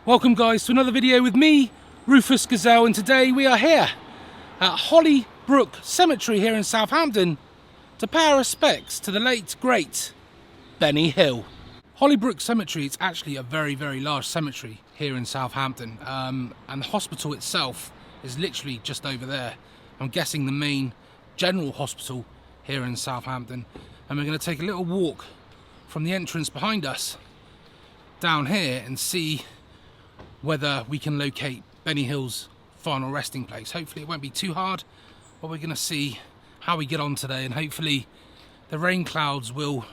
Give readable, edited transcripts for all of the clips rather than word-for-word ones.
Welcome guys to another video with me, Rufus Gazelle, and today we are here at Hollybrook Cemetery here in Southampton to pay our respects to the late great Benny Hill. Hollybrook Cemetery is actually a very large cemetery here in Southampton, and the hospital itself is literally just over there. I'm guessing the main general hospital here in Southampton, and we're going to take a little walk from the entrance behind us down here and see whether we can locate Benny Hill's final resting place. Hopefully it won't be too hard, but we're going to see how we get on today, and hopefully the rain clouds will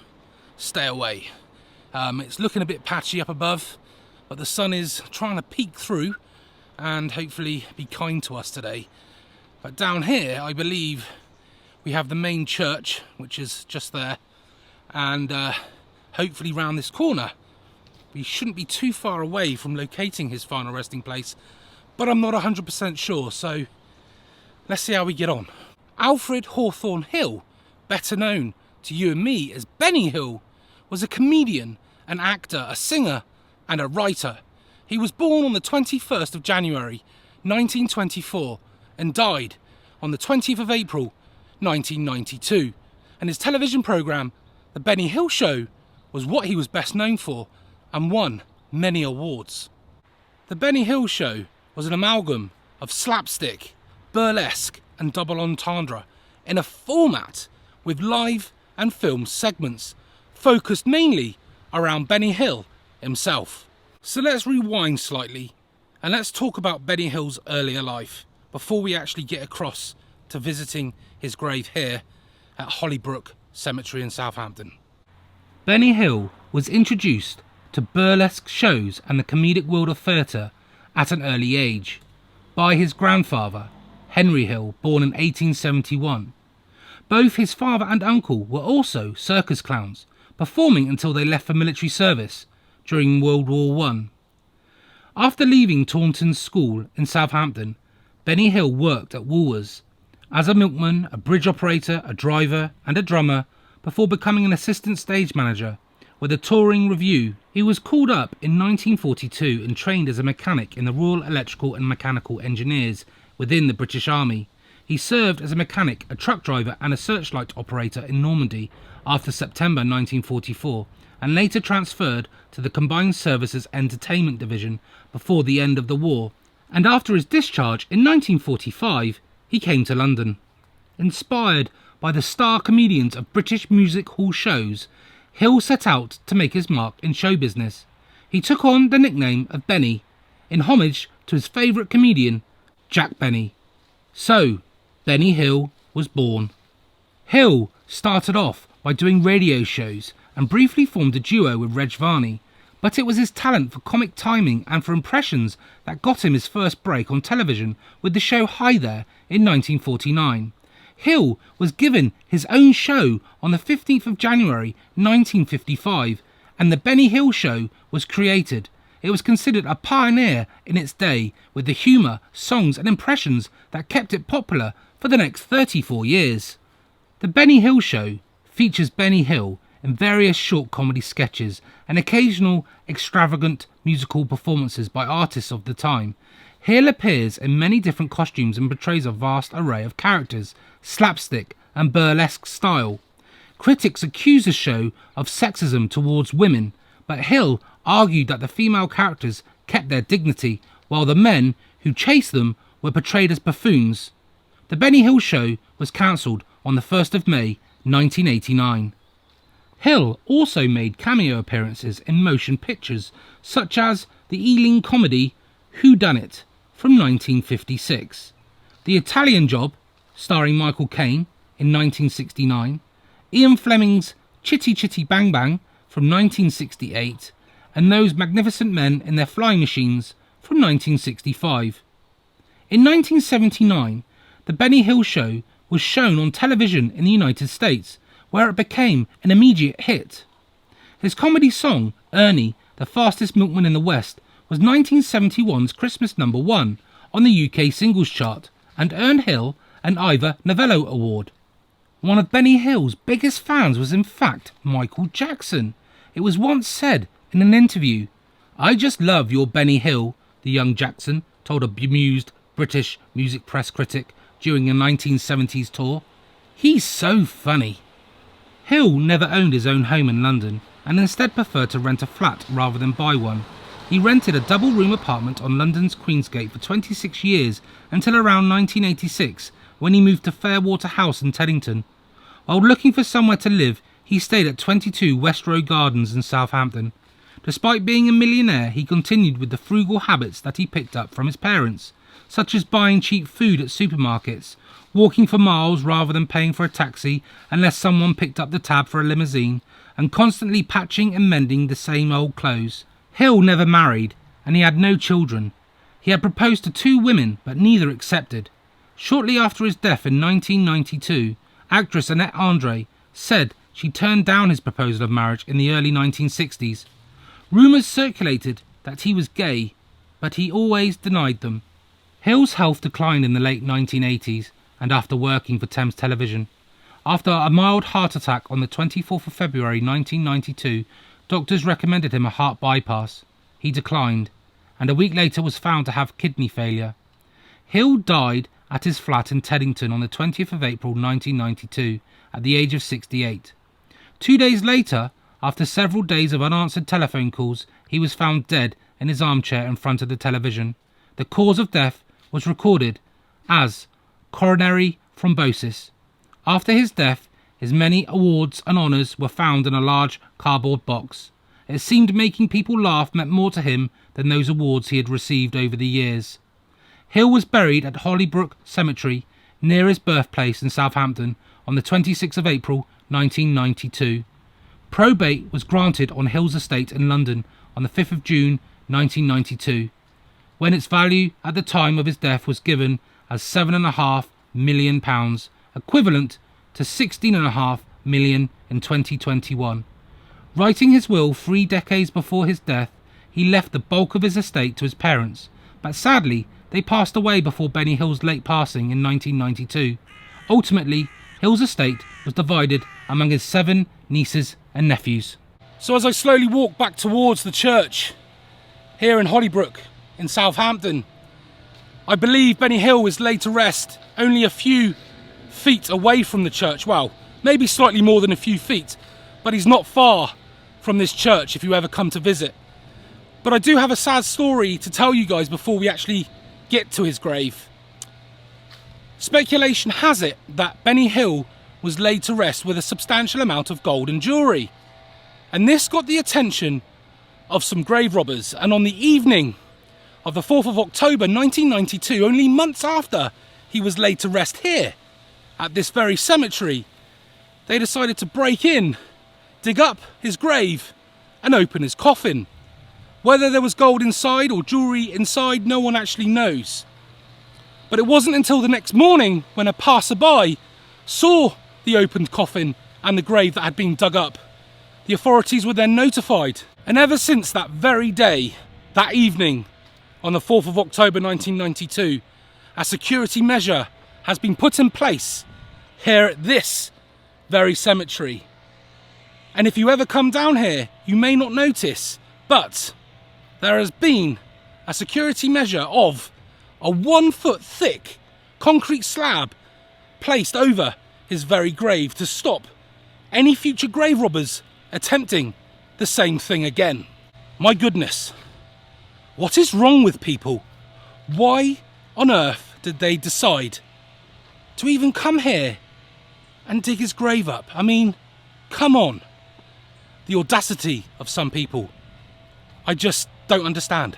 stay away. It's looking a bit patchy up above, but the sun is trying to peek through and hopefully be kind to us today. But down here I believe we have the main church, which is just there, and hopefully round this corner we shouldn't be too far away from locating his final resting place, but I'm not 100% sure, so let's see how we get on. Alfred Hawthorne Hill, better known to you and me as Benny Hill, was a comedian, an actor, a singer and a writer. He was born on the 21st of January 1924 and died on the 20th of April 1992, and his television programme, The Benny Hill Show, was what he was best known for and won many awards. The Benny Hill Show was an amalgam of slapstick, burlesque and double entendre in a format with live and film segments focused mainly around Benny Hill himself. So let's rewind slightly and let's talk about Benny Hill's earlier life before we actually get across to visiting his grave here at Hollybrook Cemetery in Southampton. Benny Hill was introduced to burlesque shows and the comedic world of theatre at an early age by his grandfather, Henry Hill, born in 1871. Both his father and uncle were also circus clowns, performing until they left for military service during World War I. After leaving Taunton School in Southampton, Benny Hill worked at Woolworths as a milkman, a bridge operator, a driver and a drummer before becoming an assistant stage manager with a touring revue. He was called up in 1942 and trained as a mechanic in the Royal Electrical and Mechanical Engineers within the British Army. He served as a mechanic, a truck driver and a searchlight operator in Normandy after September 1944, and later transferred to the Combined Services Entertainment Division before the end of the war. And after his discharge in 1945, he came to London. Inspired by the star comedians of British music hall shows, Hill set out to make his mark in show business. He took on the nickname of Benny, in homage to his favourite comedian, Jack Benny. So, Benny Hill was born. Hill started off by doing radio shows and briefly formed a duo with Reg Varney, but it was his talent for comic timing and for impressions that got him his first break on television with the show Hi There in 1949. Hill was given his own show on the 15th of January 1955, and the Benny Hill Show was created. It was considered a pioneer in its day with the humour, songs and impressions that kept it popular for the next 34 years. The Benny Hill Show features Benny Hill in various short comedy sketches and occasional extravagant musical performances by artists of the time. Hill appears in many different costumes and portrays a vast array of characters, slapstick and burlesque style. Critics accuse the show of sexism towards women, but Hill argued that the female characters kept their dignity, while the men who chased them were portrayed as buffoons. The Benny Hill Show was cancelled on the 1st of May 1989. Hill also made cameo appearances in motion pictures, such as the Ealing comedy Who Done It from 1956, The Italian Job, starring Michael Caine, in 1969, Ian Fleming's Chitty Chitty Bang Bang from 1968, and Those Magnificent Men in Their Flying Machines from 1965. In 1979, The Benny Hill Show was shown on television in the United States, where it became an immediate hit. His comedy song, Ernie, the Fastest Milkman in the West, was 1971's Christmas #1 on the UK singles chart and earned Hill an Ivor Novello Award. One of Benny Hill's biggest fans was in fact Michael Jackson. It was once said in an interview, "I just love your Benny Hill," the young Jackson told a bemused British music press critic during a 1970s tour. "He's so funny." Hill never owned his own home in London and instead preferred to rent a flat rather than buy one. He rented a double-room apartment on London's Queensgate for 26 years until around 1986, when he moved to Fairwater House in Teddington. While looking for somewhere to live, he stayed at 22 West Row Gardens in Southampton. Despite being a millionaire, he continued with the frugal habits that he picked up from his parents, such as buying cheap food at supermarkets, walking for miles rather than paying for a taxi unless someone picked up the tab for a limousine, and constantly patching and mending the same old clothes. Hill never married, and he had no children. He had proposed to 2 women, but neither accepted. Shortly after his death in 1992, actress Entendre said she turned down his proposal of marriage in the early 1960s. Rumours circulated that he was gay, but he always denied them. Hill's health declined in the late 1980s and after working for Thames Television. After a mild heart attack on the 24th of February 1992, doctors recommended him a heart bypass. He declined, and a week later was found to have kidney failure. Hill died at his flat in Teddington on the 20th of April 1992 at the age of 68. 2 days later, after several days of unanswered telephone calls, he was found dead in his armchair in front of the television. The cause of death was recorded as coronary thrombosis. After his death, his many awards and honours were found in a large cardboard box. It seemed making people laugh meant more to him than those awards he had received over the years. Hill was buried at Hollybrook Cemetery, near his birthplace in Southampton, on the 26th of April 1992. Probate was granted on Hill's estate in London on the 5th of June 1992, when its value at the time of his death was given as £7.5 million, equivalent to £16.5 million in 2021. Writing his will 3 decades before his death, he left the bulk of his estate to his parents, but sadly they passed away before Benny Hill's late passing in 1992. Ultimately, Hill's estate was divided among his 7 nieces and nephews. So as I slowly walk back towards the church here in Hollybrook in Southampton, I believe Benny Hill is laid to rest only a few feet away from the church. Well, maybe slightly more than a few feet, but he's not far from this church if you ever come to visit. But I do have a sad story to tell you guys before we actually get to his grave. Speculation has it that Benny Hill was laid to rest with a substantial amount of gold and jewellery, and this got the attention of some grave robbers, and on the evening of the 4th of October 1992, only months after he was laid to rest here at this very cemetery, they decided to break in, dig up his grave and open his coffin. Whether there was gold inside or jewellery inside, no one actually knows. But it wasn't until the next morning when a passerby saw the opened coffin and the grave that had been dug up. The authorities were then notified, and ever since that very day, that evening, on the 4th of October 1992, a security measure has been put in place here at this very cemetery. And if you ever come down here, you may not notice, but there has been a security measure of a 1 foot thick concrete slab placed over his very grave to stop any future grave robbers attempting the same thing again. My goodness, what is wrong with people? Why on earth did they decide to even come here and dig his grave up? I mean, come on. The audacity of some people, I just don't understand.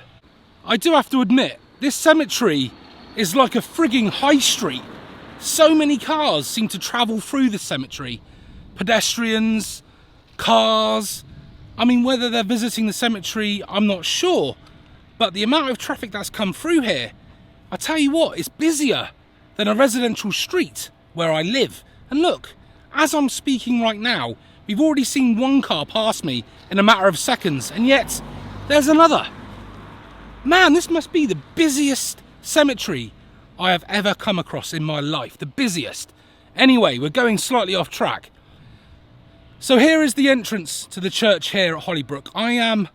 I do have to admit, this cemetery is like a frigging high street. So many cars seem to travel through the cemetery. Pedestrians, cars. I mean, whether they're visiting the cemetery, I'm not sure. But the amount of traffic that's come through here, I tell you what, it's busier than a residential street where I live. And look, as I'm speaking right now, we've already seen one car pass me in a matter of seconds, and yet there's another. Man, this must be the busiest cemetery I have ever come across in my life. The busiest. Anyway, we're going slightly off track. So here is the entrance to the church here at Hollybrook. I am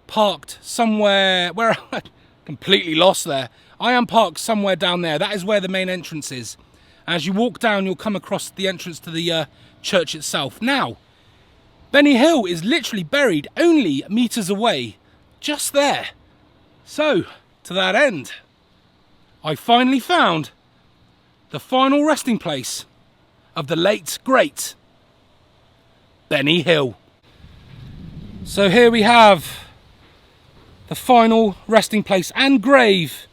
parked somewhere where I'm completely lost there. I am parked somewhere down there. That is where the main entrance is. As you walk down, you'll come across the entrance to the church itself. Now, Benny Hill is literally buried only meters away, just there. So, to that end, I finally found the final resting place of the late, great Benny Hill. So here we have the final resting place and grave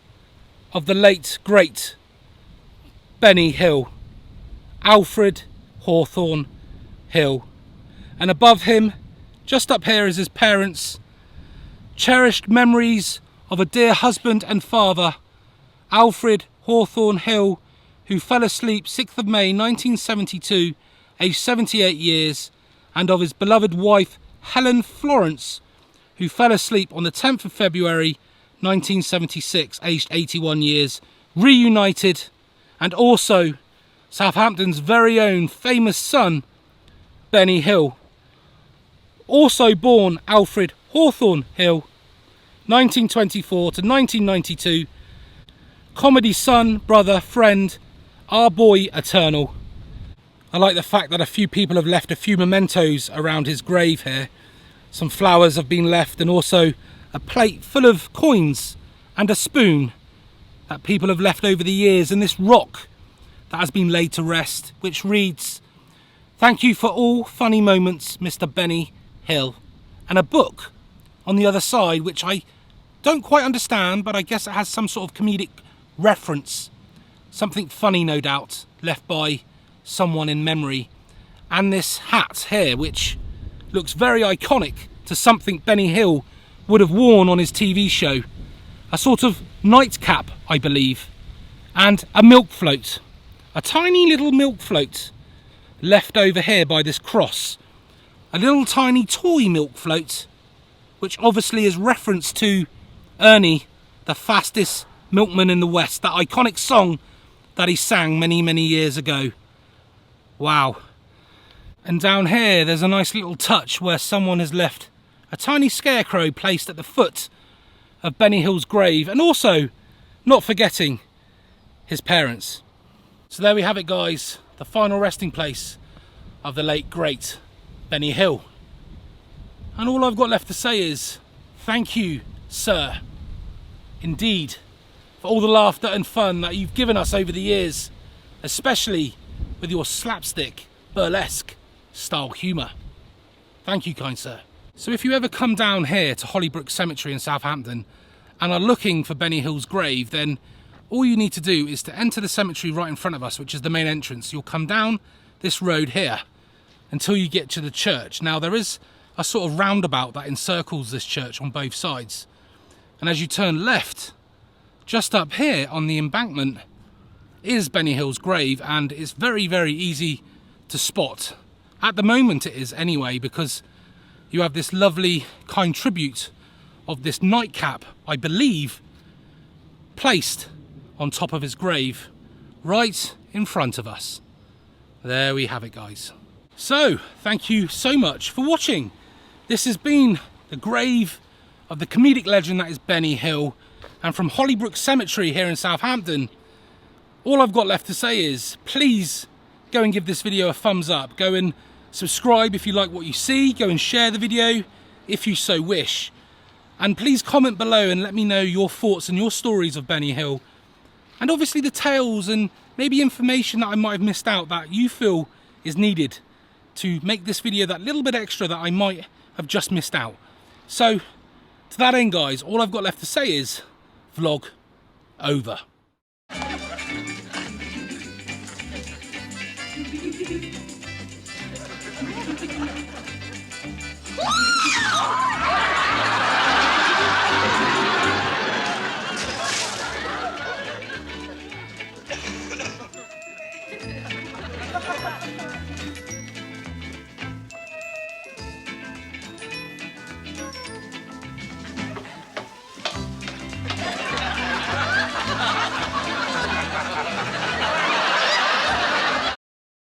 of the late, great Benny Hill, Alfred Hawthorne Hill. And above him, just up here, is his parents. Cherished memories of a dear husband and father, Alfred Hawthorne Hill, who fell asleep 6th of May 1972, aged 78 years, and of his beloved wife, Helen Florence, who fell asleep on the 10th of February 1976, aged 81 years, reunited. And also Southampton's very own famous son, Benny Hill. Also born Alfred Hawthorne Hill, 1924 to 1992. Comedy son, brother, friend, our boy eternal. I like the fact that a few people have left a few mementos around his grave here. Some flowers have been left, and also a plate full of coins and a spoon that people have left over the years, and this rock that has been laid to rest, which reads, "Thank you for all funny moments, Mr. Benny Hill," and a book on the other side, which I don't quite understand, but I guess it has some sort of comedic reference, something funny no doubt, left by someone in memory. And this hat here, which looks very iconic to something Benny Hill would have worn on his TV show, a sort of nightcap, I believe, and a milk float, a tiny little milk float left over here by this cross, a little tiny toy milk float, which obviously is reference to Ernie, the fastest milkman in the West, that iconic song that he sang many, many years ago. Wow. And down here there's a nice little touch where someone has left a tiny scarecrow placed at the foot of Benny Hill's grave, and also not forgetting his parents. So there we have it, guys, the final resting place of the late great Benny Hill. And all I've got left to say is thank you, sir, indeed, for all the laughter and fun that you've given us over the years, especially with your slapstick, burlesque style humour. Thank you, kind sir. So if you ever come down here to Hollybrook Cemetery in Southampton and are looking for Benny Hill's grave, then all you need to do is to enter the cemetery right in front of us, which is the main entrance. You'll come down this road here until you get to the church. Now there is a sort of roundabout that encircles this church on both sides. And as you turn left, just up here on the embankment is Benny Hill's grave, and it's very, very easy to spot. At the moment it is anyway, because you have this lovely kind tribute of this nightcap, I believe, placed on top of his grave right in front of us. There we have it, guys. So thank you so much for watching. This has been the grave of the comedic legend that is Benny Hill, and from Hollybrook Cemetery here in Southampton, all I've got left to say is please go and give this video a thumbs up. Go and subscribe if you like what you see. Go and share the video if you so wish. And please comment below and let me know your thoughts and your stories of Benny Hill. And obviously the tales and maybe information that I might have missed out that you feel is needed to make this video that little bit extra that I might have just missed out. So to that end, guys, all I've got left to say is vlog over. Woo!